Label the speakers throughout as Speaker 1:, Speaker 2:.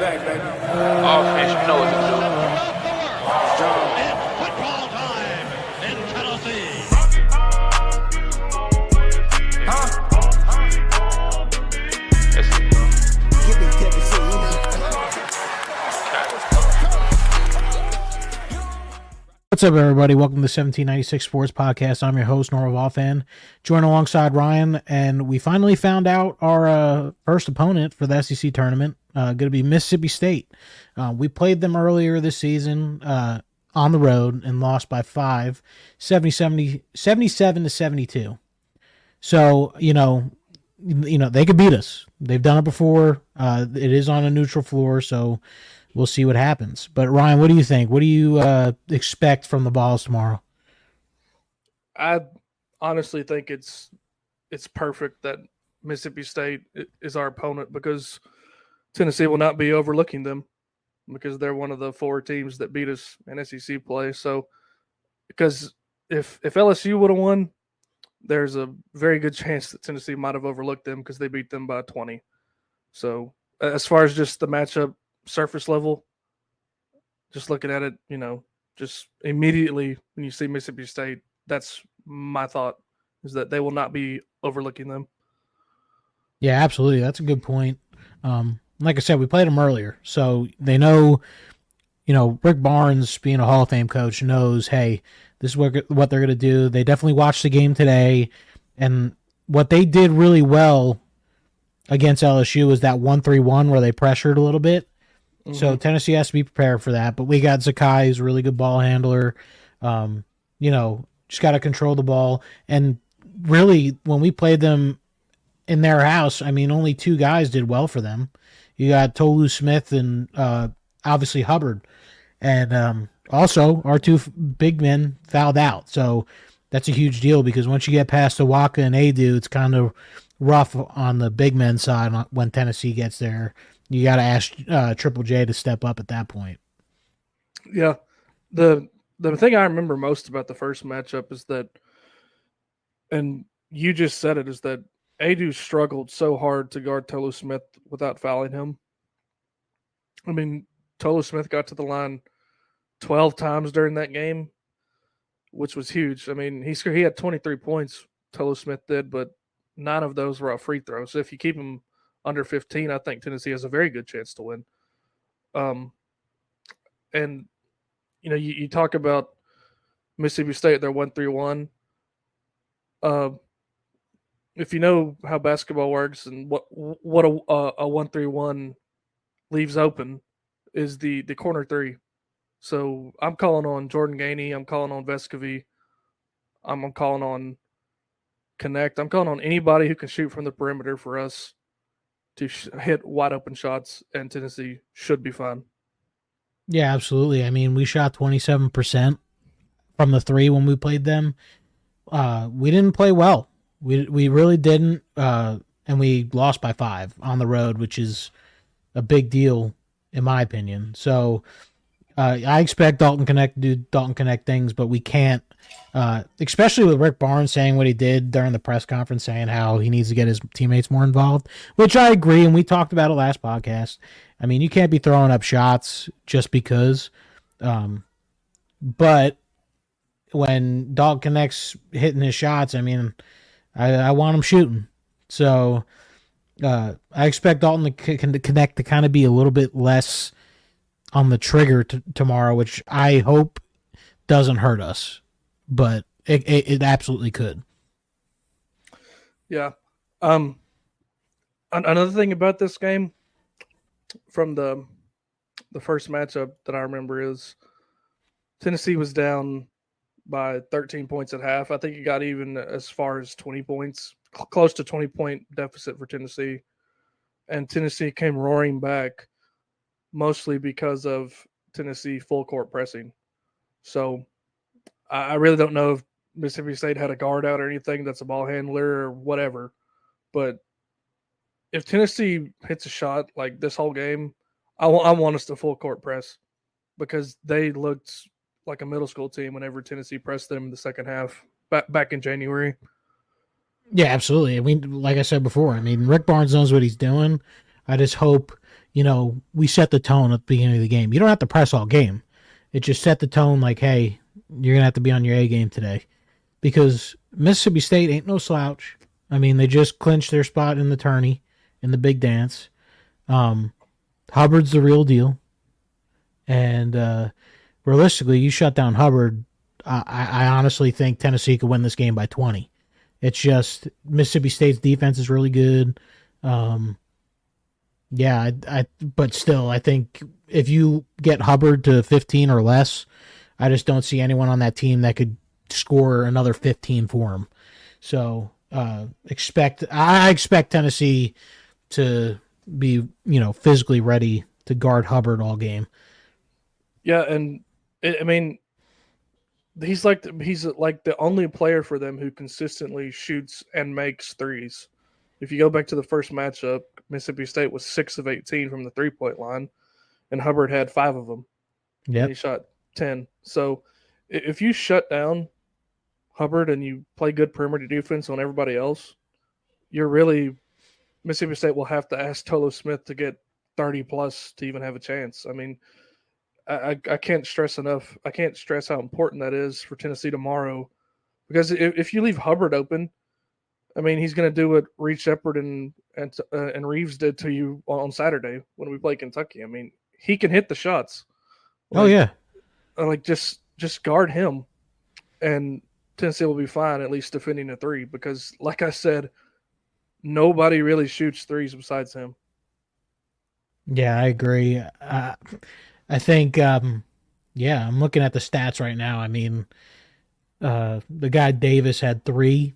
Speaker 1: back, baby.
Speaker 2: Offense, you know what to do.
Speaker 3: It's football time in Tennessee.
Speaker 1: Give me Tennessee.
Speaker 4: What's up, everybody? Welcome to the 1796 Sports Podcast. I'm your host, NormalVolFan, joined alongside Ryan, and we finally found out our first opponent for the SEC tournament. Going to be Mississippi State. We played them earlier this season on the road and lost by 5, 77 to 72. So, you know, they could beat us. They've done it before. It is on a neutral floor, so we'll see what happens. But Ryan, what do you think? What do you expect from the Vols tomorrow?
Speaker 5: I honestly think it's perfect that Mississippi State is our opponent because Tennessee will not be overlooking them because they're one of the 4 teams that beat us in SEC play. So, because if LSU would have won, there's a very good chance that Tennessee might have overlooked them because they beat them by 20. So, as far as just the matchup surface level, just looking at it, just immediately when you see Mississippi State, that's my thought, is that they will not be overlooking them.
Speaker 4: Yeah, absolutely. That's a good point. Like I said, we played them earlier, so they know, Rick Barnes, being a Hall of Fame coach, knows, hey, this is what they're going to do. They definitely watched the game today, and what they did really well against LSU was that 1-3-1 where they pressured a little bit. Mm-hmm. So Tennessee has to be prepared for that. But we got Zakai, who's a really good ball handler. Just got to control the ball. And really, when we played them in their house, only 2 guys did well for them. You got Tolu Smith and obviously Hubbard. And also, our 2 big men fouled out. So that's a huge deal because once you get past Awaka and Adu, it's kind of rough on the big men side when Tennessee gets there. You got to ask Triple J to step up at that point.
Speaker 5: Yeah. The thing I remember most about the first matchup is that, and you just said it, is that Adu struggled so hard to guard Tolu Smith without fouling him. Tolu Smith got to the line 12 times during that game, which was huge. He had 23 points, Tolu Smith did, but 9 of those were off free throws. So if you keep him under 15, I think Tennessee has a very good chance to win. And you talk about Mississippi State, they're 1-3-1. If you know how basketball works and what a 1-3-1 leaves open is the corner 3. So I'm calling on Jordan Gainey. I'm calling on Vescovy. I'm calling on Connect. I'm calling on anybody who can shoot from the perimeter for us to hit wide open shots, and Tennessee should be fine.
Speaker 4: Yeah, absolutely. We shot 27% from the 3 when we played them. We didn't play well. We really didn't, and we lost by 5 on the road, which is a big deal in my opinion. So I expect Dalton Connect to do Dalton Connect things, but we can't, especially with Rick Barnes saying what he did during the press conference, saying how he needs to get his teammates more involved, which I agree, and we talked about it last podcast. You can't be throwing up shots just because, but when Dalton Connect's hitting his shots, I want him shooting. So I expect Dalton to Connect to kind of be a little bit less on the trigger tomorrow, which I hope doesn't hurt us, but it absolutely could.
Speaker 5: Yeah. Another thing about this game from the first matchup that I remember is Tennessee was down by 13 points at half. I think it got even as far as 20 points, close to 20-point deficit for Tennessee. And Tennessee came roaring back, mostly because of Tennessee full court pressing. So I really don't know if Mississippi State had a guard out or anything that's a ball handler or whatever. But if Tennessee hits a shot like this whole game, I want us to full court press because they looked like a middle school team whenever Tennessee pressed them in the second half back in January.
Speaker 4: Yeah, absolutely. Like I said before, Rick Barnes knows what he's doing. I just hope, we set the tone at the beginning of the game. You don't have to press all game. It just set the tone like, hey, you're going to have to be on your A game today. Because Mississippi State ain't no slouch. I mean, they just clinched their spot in the tourney, in the big dance. Hubbard's the real deal. And realistically, you shut down Hubbard, I honestly think Tennessee could win this game by 20. It's just Mississippi State's defense is really good. Yeah, but still, I think if you get Hubbard to 15 or less, I just don't see anyone on that team that could score another 15 for him. So I expect Tennessee to be physically ready to guard Hubbard all game.
Speaker 5: Yeah, and I mean, he's like the only player for them who consistently shoots and makes threes. If you go back to the first matchup, Mississippi State was 6 of 18 from the 3-point line, and Hubbard had 5 of them.
Speaker 4: Yeah,
Speaker 5: he shot 10. So if you shut down Hubbard and you play good perimeter defense on everybody else, Mississippi State will have to ask Tolo Smith to get 30 plus to even have a chance. I mean, I can't stress enough. I can't stress how important that is for Tennessee tomorrow, because if you leave Hubbard open, I mean, he's going to do what Reed Shepherd and Reeves did to you on Saturday when we played Kentucky. I mean, he can hit the shots. Just guard him, and Tennessee will be fine, at least defending a three, because, like I said, nobody really shoots threes besides him.
Speaker 4: Yeah, I agree. I think, I'm looking at the stats right now. I mean, the guy Davis had 3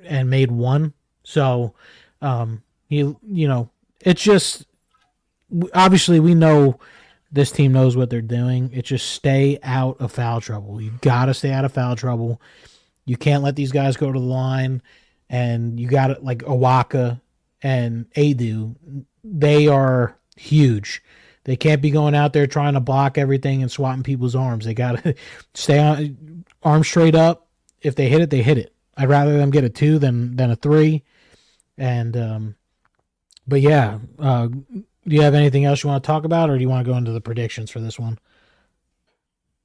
Speaker 4: and made 1. So, it's just, obviously we know this team knows what they're doing. It's just stay out of foul trouble. You got to stay out of foul trouble. You can't let these guys go to the line, and you got it like Awaka and Adu. They are huge. They can't be going out there trying to block everything and swatting people's arms. They got to stay on, arms straight up. If they hit it, they hit it. I'd rather them get a 2 than a 3. And, but yeah, do you have anything else you want to talk about, or do you want to go into the predictions for this one?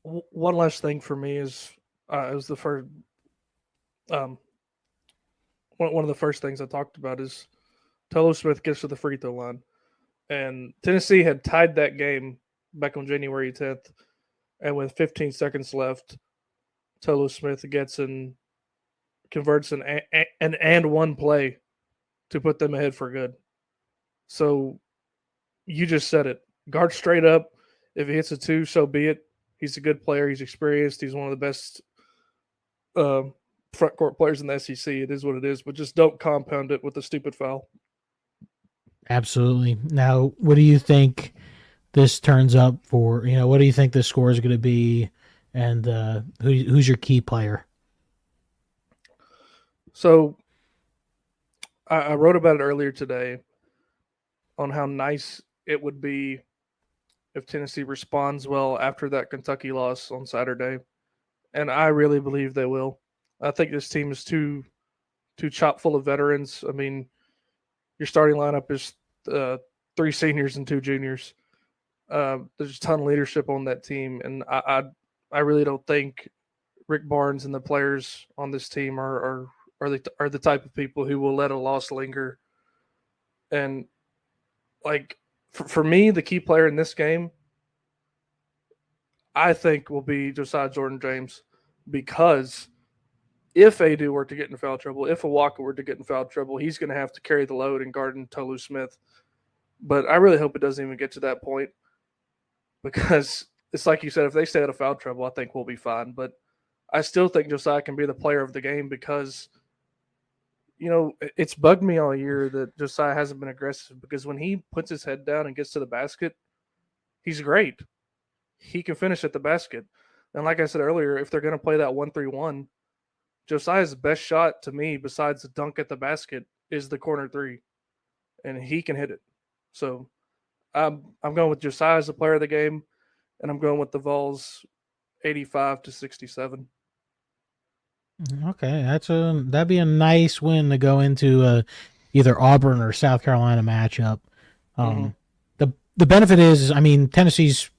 Speaker 5: One last thing for me is it was the first. One of the first things I talked about is Tolo Smith gets to the free throw line, and Tennessee had tied that game back on January 10th, and with 15 seconds left, Tolo Smith converts an and one play to put them ahead for good. So you just said it. Guard straight up. If he hits a 2, so be it. He's a good player. He's experienced. He's one of the best front court players in the SEC. It is what it is, but just don't compound it with a stupid foul.
Speaker 4: Absolutely. Now, what do you think this turns up for? What do you think the score is going to be, and who's your key player?
Speaker 5: So I wrote about it earlier today on how nice it would be if Tennessee responds well after that Kentucky loss on Saturday. And I really believe they will. I think this team is too chock full of veterans. I mean, your starting lineup is 3 seniors and 2 juniors. There's a ton of leadership on that team, and I really don't think Rick Barnes and the players on this team are the type of people who will let a loss linger. And like for me, the key player in this game, I think, will be Josiah Jordan-James, because if Adu were to get in foul trouble, if Awaka were to get in foul trouble, he's going to have to carry the load and guard Tolu Smith. But I really hope it doesn't even get to that point, because it's like you said, if they stay out of foul trouble, I think we'll be fine. But I still think Josiah can be the player of the game, because it's bugged me all year that Josiah hasn't been aggressive, because when he puts his head down and gets to the basket, he's great. He can finish at the basket. And like I said earlier, if they're going to play that 1-3-1, Josiah's best shot to me, besides the dunk at the basket, is the corner 3. And he can hit it. So I'm going with Josiah as the player of the game, and I'm going with the Vols 85-67.
Speaker 4: Okay, that'd be a nice win to go into either Auburn or South Carolina matchup. the benefit is, I mean, Tennessee's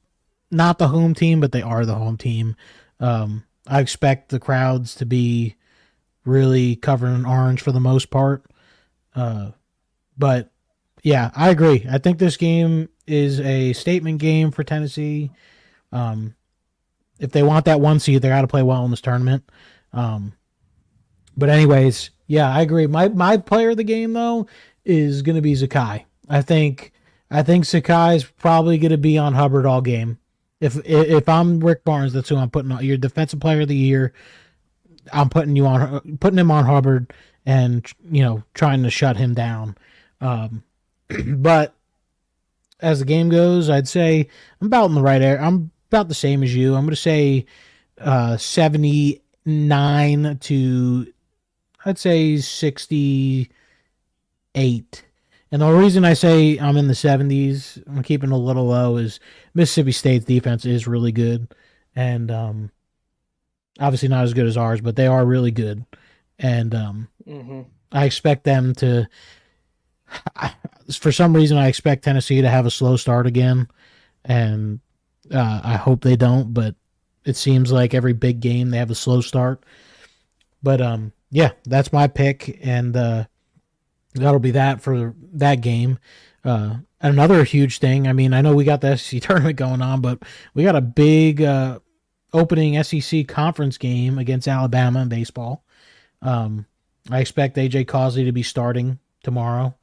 Speaker 4: not the home team, but they are the home team. I expect the crowds to be really covered in orange for the most part. But yeah, I agree. I think this game is a statement game for Tennessee. If they want that 1 seed, they got to play well in this tournament. But anyways, yeah, I agree. My player of the game though is going to be Zakai. I think Sakai is probably going to be on Hubbard all game. If I'm Rick Barnes, that's who I'm putting on. Your defensive player of the year, I'm putting him on Hubbard and trying to shut him down. But as the game goes, I'd say I'm about in the right area. I'm about the same as you. I'm going to say 79 to I'd say 68. And the reason I say I'm in the 70s, I'm keeping it a little low, is Mississippi State's defense is really good. And obviously not as good as ours, but they are really good. And I expect them to, for some reason, I expect Tennessee to have a slow start again. And I hope they don't, but it seems like every big game they have a slow start. But yeah, that's my pick. And that'll be that for that game. Another huge thing, I mean, I know we got the SEC tournament going on, but we got a big opening SEC conference game against Alabama in baseball. I expect A.J. Causley to be starting tomorrow.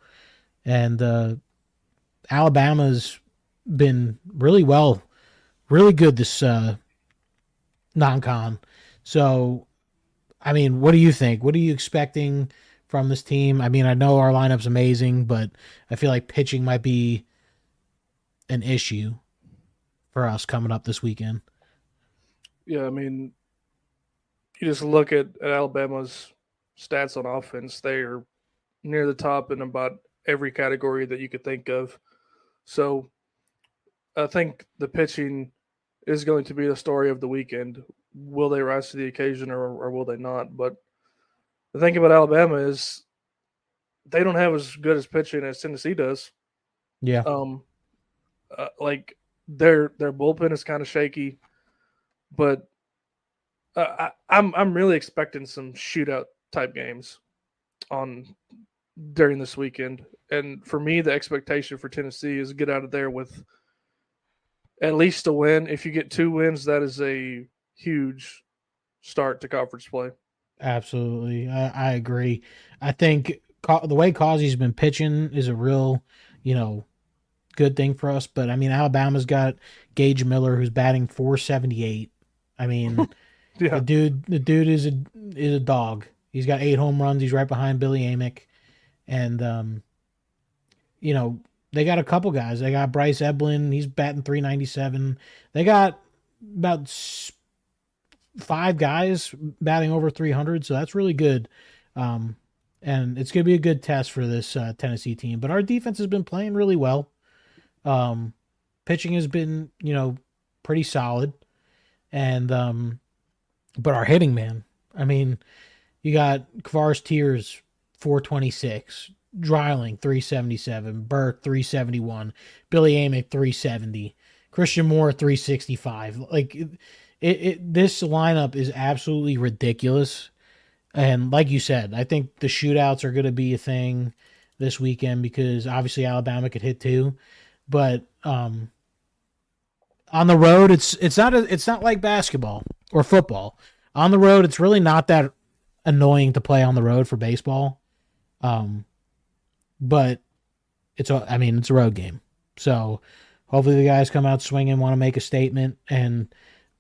Speaker 4: And Alabama's been really good this non-con. So, I mean, what do you think? What are you expecting from this team? I mean, I know our lineup's amazing, but I feel like pitching might be an issue for us coming up this weekend.
Speaker 5: Yeah, I mean, you just look at Alabama's stats on offense. They are near the top in about every category that you could think of. So I think the pitching is going to be the story of the weekend. Will they rise to the occasion or will they not? But the thing about Alabama is they don't have as good as pitching as Tennessee does.
Speaker 4: Yeah.
Speaker 5: Like their bullpen is kind of shaky, but I'm really expecting some shootout type games during this weekend. And for me, the expectation for Tennessee is get out of there with at least a win. If you get 2 wins, that is a huge start to conference play.
Speaker 4: Absolutely. I agree. I think the way Causey's been pitching is a real, good thing for us. But, I mean, Alabama's got Gage Miller, who's batting .478. I mean,
Speaker 5: Yeah.
Speaker 4: the dude is a dog. He's got 8 home runs. He's right behind Billy Amick. And, they got a couple guys. They got Bryce Eblin. He's batting .397. They got about 5 guys batting over 300, so that's really good. And it's going to be a good test for this Tennessee team. But our defense has been playing really well. Pitching has been, pretty solid. And but our hitting, man. I mean, you got Kavaris Tears, 426. Dreiling, 377. Burke, 371. Billy Amick, 370. Christian Moore, 365. Like, this lineup is absolutely ridiculous. And like you said, I think the shootouts are going to be a thing this weekend because obviously Alabama could hit too. But on the road, it's not like basketball or football. On the road, it's really not that annoying to play on the road for baseball. But it's a road game. So hopefully the guys come out swinging, want to make a statement. And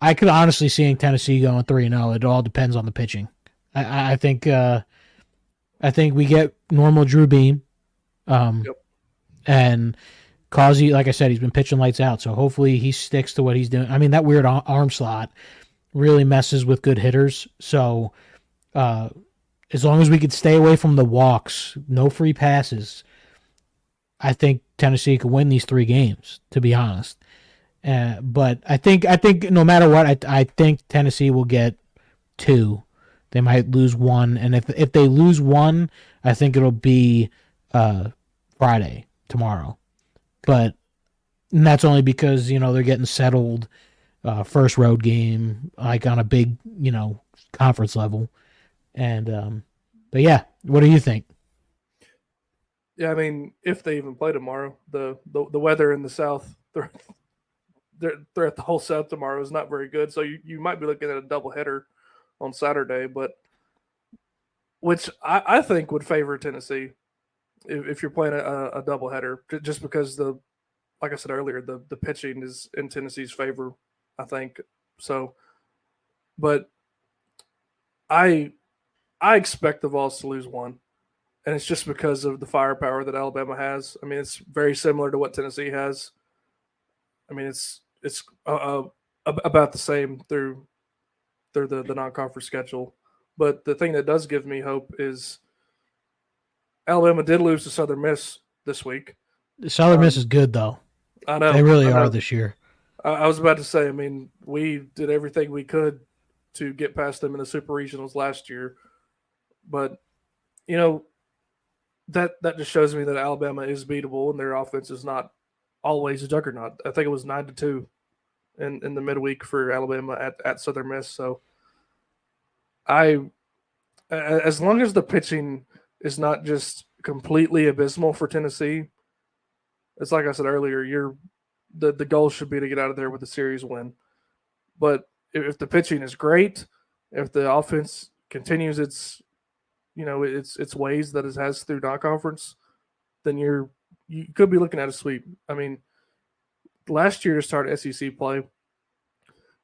Speaker 4: I could honestly see Tennessee going 3-0. It all depends on the pitching. I think we get normal Drew Beam. And Causey, like I said, he's been pitching lights out. So hopefully he sticks to what he's doing. I mean, that weird arm slot really messes with good hitters. So as long as we could stay away from the walks, no free passes, I think Tennessee could win these 3 games, to be honest. But I think no matter what, I think Tennessee will get 2. They might lose 1, and if they lose 1, I think it'll be Friday, tomorrow. But And that's only because, they're getting settled first road game, like on a big, conference level. And, but yeah, what do you think?
Speaker 5: Yeah, I mean, if they even play tomorrow, the weather in the South throughout the whole South tomorrow is not very good. So you might be looking at a doubleheader on Saturday, but which I think would favor Tennessee if you're playing a doubleheader, just because like I said earlier, the pitching is in Tennessee's favor, I think. So, but I I expect the Vols to lose one, and it's just because of the firepower that Alabama has. I mean, it's very similar to what Tennessee has. I mean, it's about the same through the non conference schedule. But the thing that does give me hope is Alabama did lose to Southern Miss this week.
Speaker 4: Southern Miss is good, though.
Speaker 5: I know
Speaker 4: They really
Speaker 5: I
Speaker 4: are
Speaker 5: know.
Speaker 4: this year.
Speaker 5: I was about to say. I mean, we did everything we could to get past them in the super regionals last year, but you know that just shows me that Alabama is beatable and their offense is not always a juggernaut. I think it was 9-2 in the midweek for Alabama at Southern Miss. So I, as long as the pitching is not just completely abysmal for Tennessee, it's like I said earlier. The goal should be to get out of there with a series win. But if the pitching is great, if the offense continues its ways that it has through non-conference, then you could be looking at a sweep. I mean, last year to start SEC play,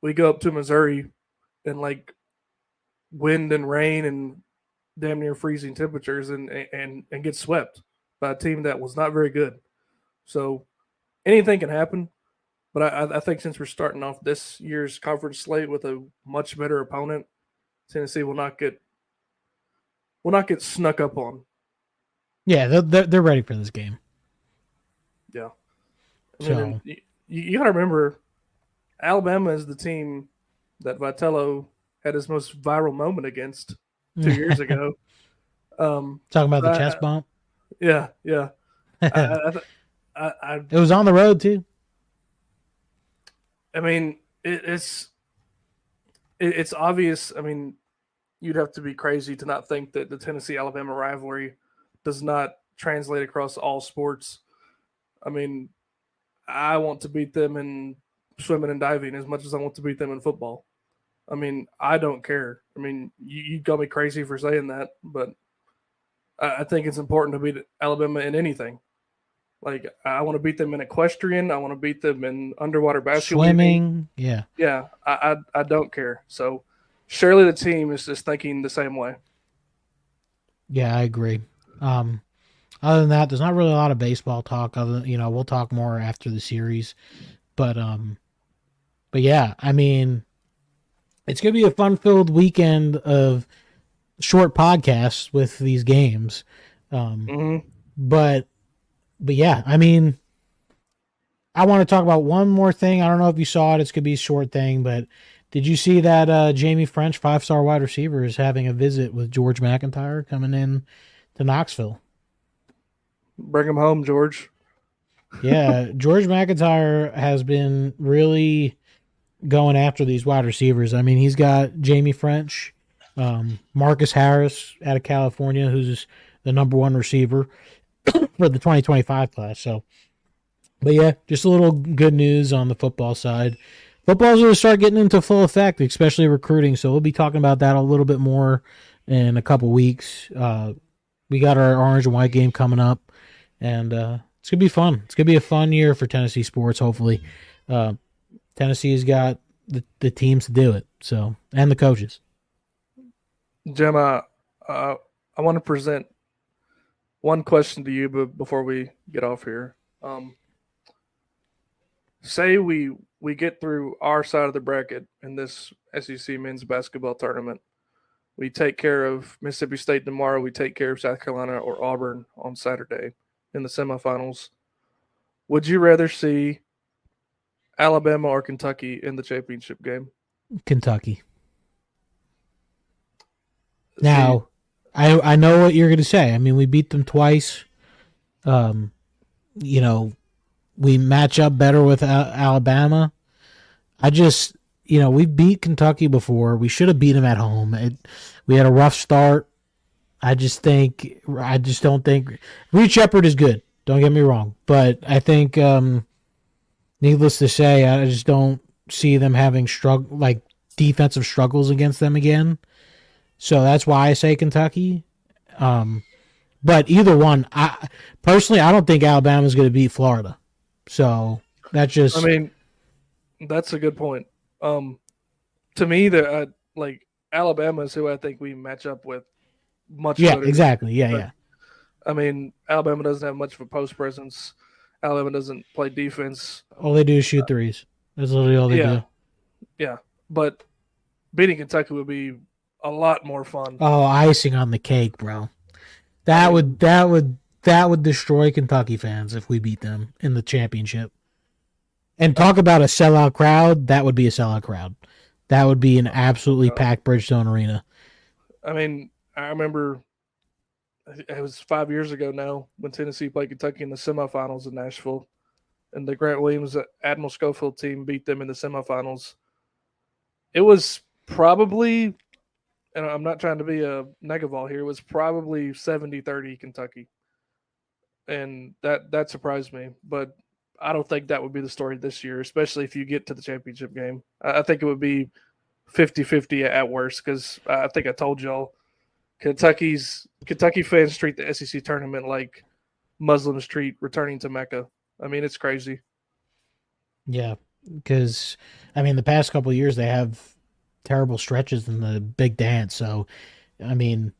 Speaker 5: we go up to Missouri and like wind and rain and damn near freezing temperatures and get swept by a team that was not very good. So anything can happen. But I think since we're starting off this year's conference slate with a much better opponent, Tennessee will not get snuck up on.
Speaker 4: Yeah, they're ready for this game.
Speaker 5: Yeah.
Speaker 4: So
Speaker 5: You got to remember, Alabama is the team that Vitello had his most viral moment against 2 years ago.
Speaker 4: Talking about the chest bump.
Speaker 5: Yeah.
Speaker 4: It was on the road too.
Speaker 5: I mean, it's obvious. I mean, you'd have to be crazy to not think that the Tennessee Alabama rivalry does not translate across all sports. I mean, I want to beat them in swimming and diving as much as I want to beat them in football. I mean, I don't care. I mean, you got me crazy for saying that, but I think it's important to beat Alabama in anything. Like, I want to beat them in equestrian. I want to beat them in underwater basketball.
Speaker 4: Swimming. Yeah.
Speaker 5: Yeah, I don't care. So surely the team is just thinking the same way.
Speaker 4: Yeah, I agree. Other than that, there's not really a lot of baseball talk. We'll talk more after the series, but yeah, I mean, it's gonna be a fun-filled weekend of short podcasts with these games. But yeah, I mean, I want to talk about one more thing. I don't know if you saw it. It's gonna be a short thing, but did you see that Jamie French, 5-star wide receiver, is having a visit with George McIntyre coming in to Knoxville?
Speaker 5: Bring him home, George.
Speaker 4: Yeah, George McIntyre has been really going after these wide receivers. I mean, he's got Jamie French, Marcus Harris out of California, who's the number one receiver for the 2025 class. So, but yeah, just a little good news on the football side. Football's going to start getting into full effect, especially recruiting. So we'll be talking about that a little bit more in a couple weeks. We got our orange and white game coming up, and it's going to be fun. It's going to be a fun year for Tennessee sports, hopefully. Tennessee's got the teams to do it, so, and the coaches.
Speaker 5: Gemma, I want to present one question to you before we get off here. Say we get through our side of the bracket in this SEC men's basketball tournament. We take care of Mississippi State tomorrow. We take care of South Carolina or Auburn on Saturday in the semifinals. Would you rather see Alabama or Kentucky in the championship game?
Speaker 4: Kentucky. Now, I know what you're going to say. I mean, we beat them twice. we match up better with Alabama. I just, we beat Kentucky before. We should have beat them at home. We had a rough start. I just don't think Reed Shepherd is good. Don't get me wrong, but I think, needless to say, I just don't see them having defensive struggles against them again. So that's why I say Kentucky. But either one, I don't think Alabama's going to beat Florida. So that's just.
Speaker 5: I mean, that's a good point. To me, Alabama is who I think we match up with much better.
Speaker 4: Yeah, exactly. Yeah.
Speaker 5: I mean, Alabama doesn't have much of a post presence. Alabama doesn't play defense.
Speaker 4: All they do is shoot threes. That's literally all they do.
Speaker 5: Yeah, but beating Kentucky would be a lot more fun.
Speaker 4: Oh, icing on the cake, bro. That would destroy Kentucky fans if we beat them in the championship. And talk about a sellout crowd. That would be a sellout crowd. That would be an absolutely packed Bridgestone Arena.
Speaker 5: I mean, I remember it was 5 years ago now when Tennessee played Kentucky in the semifinals in Nashville, and the Grant Williams Admiral Schofield team beat them in the semifinals. It was probably, and I'm not trying to be a negavol here, it was probably 70-30 Kentucky. And that surprised me. But I don't think that would be the story this year, especially if you get to the championship game. I think it would be 50-50 at worst, because I think I told y'all Kentucky fans treat the SEC tournament like Muslims treat returning to Mecca. I mean, it's crazy.
Speaker 4: Yeah, because, I mean, the past couple of years they have terrible stretches in the Big Dance. So, I mean,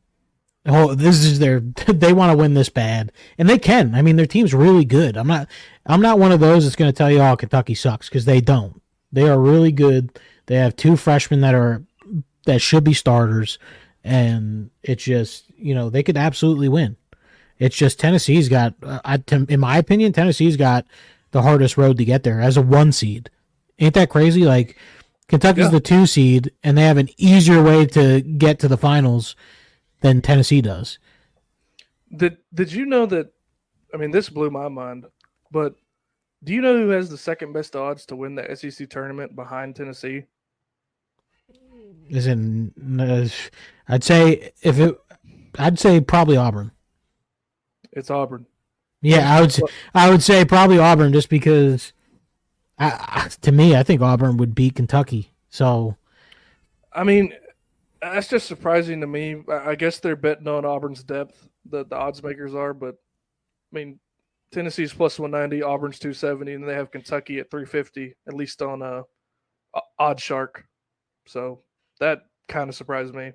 Speaker 4: this is they want to win this bad, and they can. I mean, their team's really good. I'm not one of those that's going to tell you, oh, Kentucky sucks, because they don't. They are really good. They have 2 freshmen that should be starters, and it's just, they could absolutely win. It's just Tennessee's got, in my opinion, Tennessee's got the hardest road to get there as a 1 seed. Ain't that crazy? Like, Kentucky's the 2 seed, and they have an easier way to get to the finals than Tennessee does.
Speaker 5: Did you know that? I mean, this blew my mind, but do you know who has the second best odds to win the SEC tournament behind Tennessee?
Speaker 4: I'd say probably Auburn.
Speaker 5: It's Auburn.
Speaker 4: Yeah, I would say probably Auburn, just because to me, I think Auburn would beat Kentucky. So,
Speaker 5: I mean, that's just surprising to me. I guess they're betting on Auburn's depth, the odds makers are, but I mean, Tennessee's plus 190, Auburn's 270, and they have Kentucky at 350, at least on Odd Shark. So that kind of surprised me.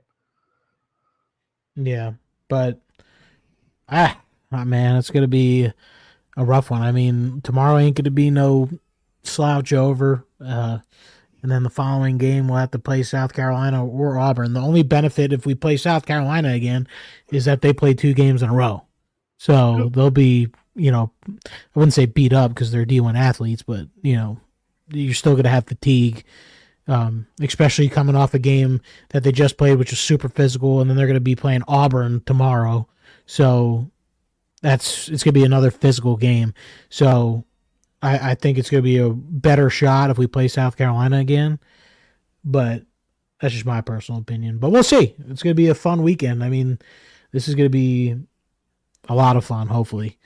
Speaker 4: Yeah, but man, it's gonna be a rough one. I mean, tomorrow ain't gonna be no slouch over. And then the following game, we'll have to play South Carolina or Auburn. The only benefit if we play South Carolina again is that they play 2 games in a row. So they'll be, I wouldn't say beat up because they're D1 athletes, but, you're still going to have fatigue, especially coming off a game that they just played, which was super physical, and then they're going to be playing Auburn tomorrow. So it's going to be another physical game. So I think it's going to be a better shot if we play South Carolina again, but that's just my personal opinion. But we'll see. It's going to be a fun weekend. I mean, this is going to be a lot of fun, hopefully.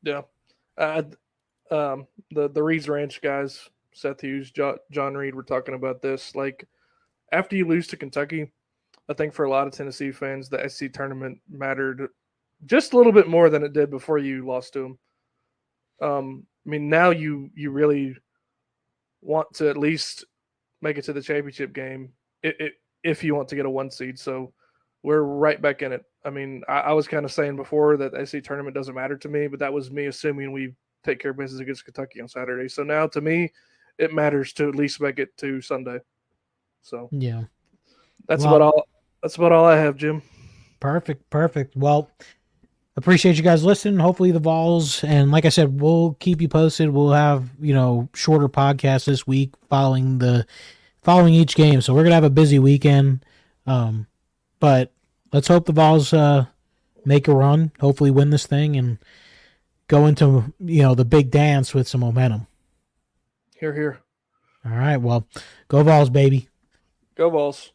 Speaker 5: Yeah. The Reed's Ranch guys, Seth Hughes, John Reed, were talking about this. Like, after you lose to Kentucky, I think for a lot of Tennessee fans, the SEC tournament mattered just a little bit more than it did before you lost to them. I mean, now you really want to at least make it to the championship game if you want to get a 1 seed. So we're right back in it. I mean, I was kind of saying before that the SEC tournament doesn't matter to me, but that was me assuming we take care of business against Kentucky on Saturday. So now to me, it matters to at least make it to Sunday. So
Speaker 4: yeah,
Speaker 5: that's about all I have, Jim.
Speaker 4: Perfect. Well, appreciate you guys listening. Hopefully the Vols, and like I said, we'll keep you posted. We'll have, shorter podcasts this week following each game. So we're going to have a busy weekend. But let's hope the Vols make a run, hopefully win this thing, and go into the big dance with some momentum.
Speaker 5: Here.
Speaker 4: All right, well, go Vols, baby.
Speaker 5: Go Vols.